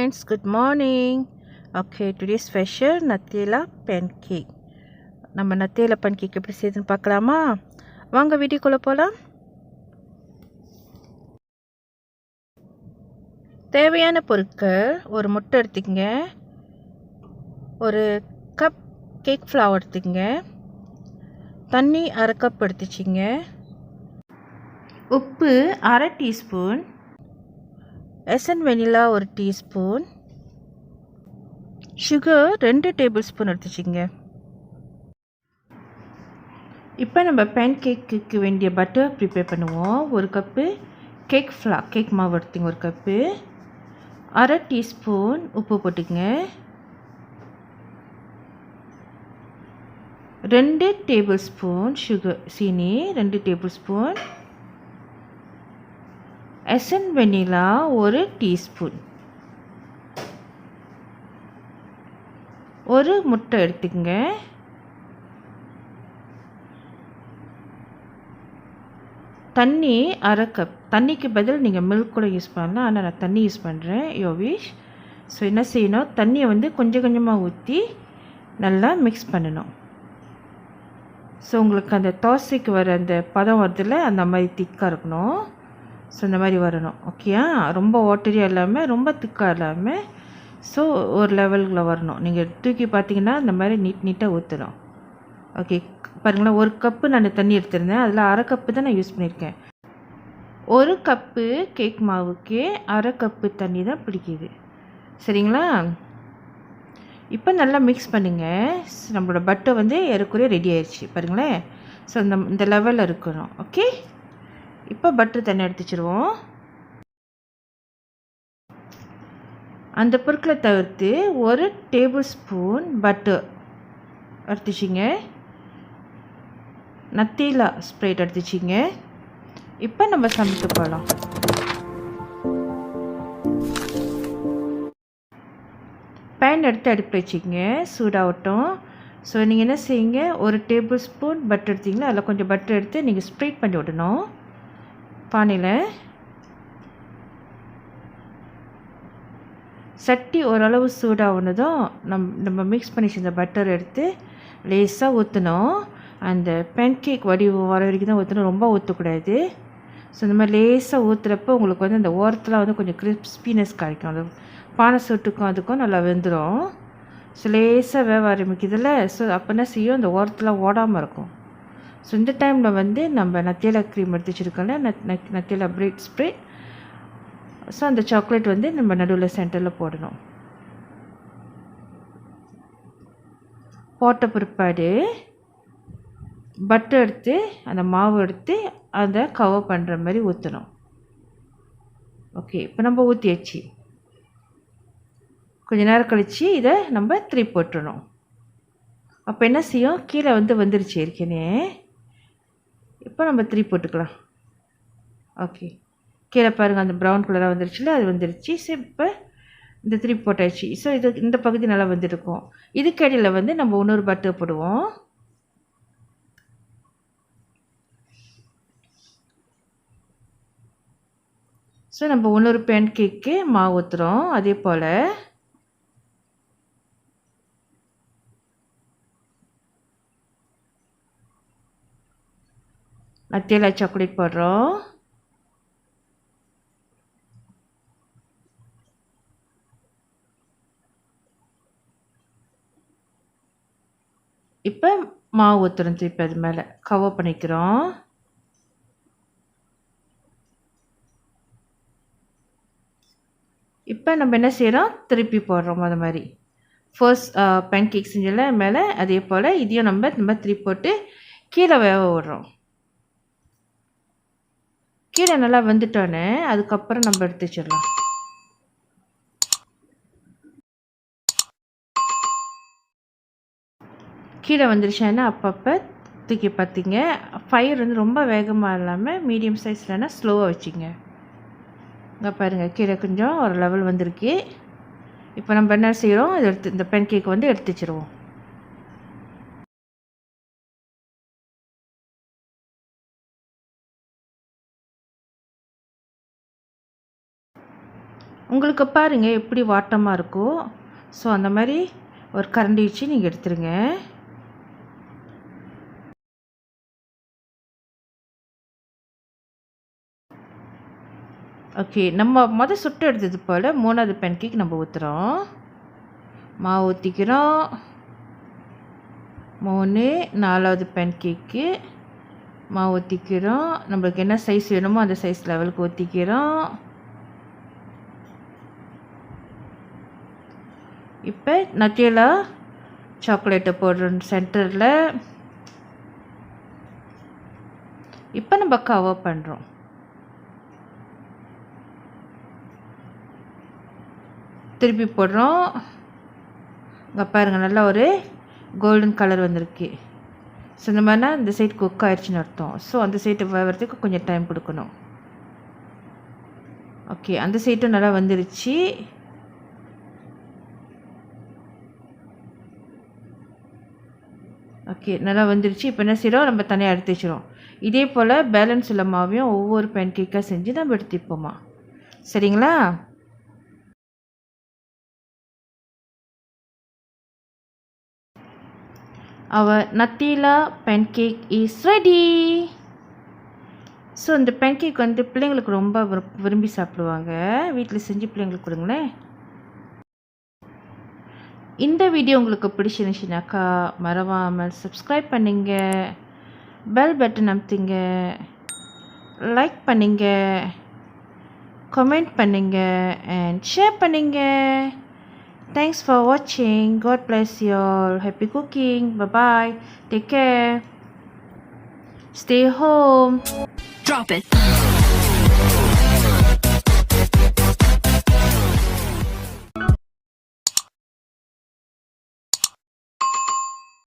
friends, good morning. Okay, today's special Nutella Pancake. நம்ம Nutella Pancake எப்படி செய்யுதுன்னு பார்க்கலாமா? வாங்க வீடியோக்குள்ள போலாம். தேவையான பொருட்கள்: ஒரு முட்டை எடுத்துக்கங்க, ஒரு கப் கேக் ஃப்ளவர் எடுத்துக்கங்க, தண்ணி அரை கப் எடுத்துச்சிங்க, உப்பு அரை டீஸ்பூன், எசன் வெனிலா ஒரு டீஸ்பூன், சுகர் 2 டேபிள் ஸ்பூன் எடுத்துச்சிங்க. இப்போ நம்ம பேன் கேக்குக்கு வேண்டிய பட்டர் ப்ரிப்பேர் பண்ணுவோம். ஒரு கப்பு கேக் மாவு எடுத்துங்க, ஒரு கப்பு, அரை டீஸ்பூன் உப்பு போட்டுக்கங்க, 2 டேபிள் ஸ்பூன் சுகர் சீனி, 2 டேபிள் ஸ்பூன், எசன் வெனிலா ஒரு டீஸ்பூன், ஒரு முட்டை எடுத்துக்கங்க, தண்ணி அரை கப். தண்ணிக்கு பதில் நீங்கள் மில்க் கூட யூஸ் பண்ணலாம், ஆனால் நான் தண்ணி யூஸ் பண்ணுறேன், யோர் விஷ். ஸோ என்ன செய்யணும், தண்ணியை வந்து கொஞ்சம் கொஞ்சமாக ஊற்றி நல்லா மிக்ஸ் பண்ணணும். ஸோ உங்களுக்கு அந்த தோசைக்கு வர அந்த பதம் வருதுல, அந்த மாதிரி திக்காக இருக்கணும். ஸோ இந்த மாதிரி வரணும், ஓகேயா? ரொம்ப வாட்டரியாக இல்லாமல் ரொம்ப திக்காக இல்லாமல், ஸோ ஒரு லெவலில் வரணும். நீங்கள் தூக்கி பார்த்தீங்கன்னா இந்த மாதிரி நீட்டாக ஊற்றணும். ஓகே, பாருங்களேன், ஒரு கப்பு நான் தண்ணி எடுத்திருந்தேன், அதில் அரை கப்பு தான் நான் யூஸ் பண்ணியிருக்கேன். ஒரு கப்பு கேக் மாவுக்கு அரை கப்பு தண்ணி தான் பிடிக்குது, சரிங்களா? இப்போ நல்லா மிக்ஸ் பண்ணுங்கள். நம்மளோட பட்டர் வந்து ஏறக்குறைய ரெடி ஆயிடுச்சு பாருங்களேன். ஸோ இந்த லெவலில் இருக்கணும், ஓகே? இப்போ பட்டர் தண்ணி எடுத்து வச்சுருவோம். அந்த பொருட்களை தவிர்த்து ஒரு டேபிள் ஸ்பூன் பட்டர் எடுத்துச்சிங்க, நத்தீலா ஸ்ப்ரெட் எடுத்துச்சிங்க. இப்போ நம்ம சமைக்க போகலாம். பேன் எடுத்து அடுப்பில் வச்சுக்கோங்க, சூடாகட்டும். ஸோ நீங்கள் என்ன செய்யுங்க, ஒரு டேபிள் ஸ்பூன் பட்டர் எடுத்திங்கன்னா அதில் கொஞ்சம் பட்டர் எடுத்து நீங்கள் ஸ்ப்ரெட் பண்ணி விடணும் பானையில். சட்டி ஓரளவு சூடாகுனதும் நம்ம மிக்ஸ் பண்ணி செஞ்ச பட்டர் எடுத்து லேசாக ஊற்றணும். அந்த பேன்கேக் வடிவம் வர வரைக்கும் தான் ஊற்றணும், ரொம்ப ஊற்றக்கூடாது. ஸோ இந்த மாதிரி லேசாக ஊற்றுறப்போ உங்களுக்கு வந்து அந்த ஓரத்தில் வந்து கொஞ்சம் கிறிஸ்பினஸ் கிடைக்கும். அந்த பானை சொட்டுக்கும் அதுக்கும் நல்லா வெந்துடும். ஸோ லேசாக வேக ஆரம்பிக்குதுல்ல, ஸோ அப்போ என்ன செய்யும், அந்த ஓரத்தில் ஓடாமல் இருக்கும். ஸோ இந்த டைமில் வந்து நம்ம நத்தேலா க்ரீம் எடுத்து வச்சுருக்கோம்ல, நத்தேலா பிரெட் ஸ்ப்ரெட். ஸோ அந்த சாக்லேட் வந்து நம்ம நடுவில் சென்டரில் போடணும். போட்ட பிற்பாடு பட்டர் எடுத்து அந்த மாவு எடுத்து அதை கவர் பண்ணுற மாதிரி ஊற்றணும். ஓகே, இப்போ நம்ம ஊற்றியாச்சு. கொஞ்ச நேரம் கழித்து இதை நம்ம திருப்பி போட்டுடணும். அப்போ என்ன செய்யும், கீழே வந்து வந்துருச்சு ஏற்கனவே. இப்போ நம்ம திருப்பி போட்டுக்கலாம். ஓகே, கீழே பாருங்கள், அந்த ப்ரௌன் கலராக வந்துருச்சுல, அது வந்துருச்சு. ஸோ இப்போ இந்த திருப்பி போட்டாச்சு. ஸோ இந்த பகுதி நல்லா வந்துருக்கும். இதுக்கடியில் வந்து நம்ம இன்னொரு பட்டர் போடுவோம். ஸோ நம்ம இன்னொரு பேன் கேக்கு மாவு ஊற்றுறோம். அதே போல் நத்தேலா சாக்லேட் போடுறோம். இப்போ மாவு ஊற்றுறோம், திருப்பி அது மேலே கவர் பண்ணிக்கிறோம். இப்போ நம்ம என்ன செய்கிறோம், திருப்பி போடுறோம். அது மாதிரி ஃபர்ஸ்ட் பேன் கேக் செஞ்சல மேலே, அதே போல் இதையும் நம்ம திருப்பி போட்டு கீழே வேக விடுறோம். கீழே நல்லா வெந்துட்டோன்னே அதுக்கப்புறம் நம்ம எடுத்து வச்சிடலாம். கீழே வந்துருச்சானா அப்பப்போ தூக்கி பார்த்தீங்க. ஃபயர் வந்து ரொம்ப வேகமாக இல்லாமல் மீடியம் சைஸ்லனா ஸ்லோவாக வச்சுங்க. இங்கே பாருங்கள், கீழே கொஞ்சம் ஒரு லெவல் வந்திருக்கு. இப்போ நம்ம என்ன செய்கிறோம், இதை எடுத்து இந்த பேன் கேக் வந்து எடுத்து வச்சுருவோம். உங்களுக்கு பாருங்கள் எப்படி வாட்டமாக இருக்கும். ஸோ அந்த மாதிரி ஒரு கரண்டி வச்சு நீங்கள் எடுத்துருங்க. ஓகே, நம்ம சுட்டு எடுத்தது போல் 3வது பேன்கேக் நம்ம ஊற்றுறோம். மாவு ஊற்றிக்கிறோம். 3 4வது பேன்கேக்கு மாவு ஊற்றிக்கிறோம். நம்மளுக்கு என்ன சைஸ் வேணுமோ அந்த சைஸ் லெவலுக்கு ஊற்றிக்கிறோம். இப்போ நட்டேலா சாக்லேட்டை போடுறோம் சென்டரில். இப்போ நம்ம கவர் பண்ணுறோம். திருப்பி போடுறோம். இங்கே பாருங்கள், நல்லா ஒரு கோல்டன் கலர் வந்திருக்கு. ஸோ இந்த மாதிரினா இந்த சைடு குக் ஆயிடுச்சுன்னு அர்த்தம். ஸோ அந்த சைடு வேகிறதுக்கு கொஞ்சம் டைம் கொடுக்கணும். ஓகே, அந்த சைடும் நல்லா வந்துருச்சு. ஓகே, நல்லா வந்துருச்சு. இப்போ என்ன செய்கிறோம், நம்ம தனியாக எடுத்து வச்சிடும். இதே போல் பேலன்ஸ் உள்ள மாவையும் ஒவ்வொரு பேன்கேக்காக செஞ்சு நம்ம எடுத்துப்போமா. சரிங்களா? Our Nutella pancake is ready. So இந்த பேன்கேக் வந்து பிள்ளைங்களுக்கு ரொம்ப விரும்பி சாப்பிடுவாங்க. வீட்டில் செஞ்சு பிள்ளைங்களுக்கு கொடுங்களேன். இந்த வீடியோ உங்களுக்கு பிடிச்சிருந்துச்சுனாக்கா மறவாமல் சப்ஸ்கிரைப் பண்ணுங்க, பெல் பட்டன் அமுத்துங்க, லைக் பண்ணுங்க, கமெண்ட் பண்ணுங்க அண்ட் ஷேர் பண்ணுங்க. Thanks for watching. God bless you all. Happy cooking. Bye-bye. Take care. Stay home. Drop it.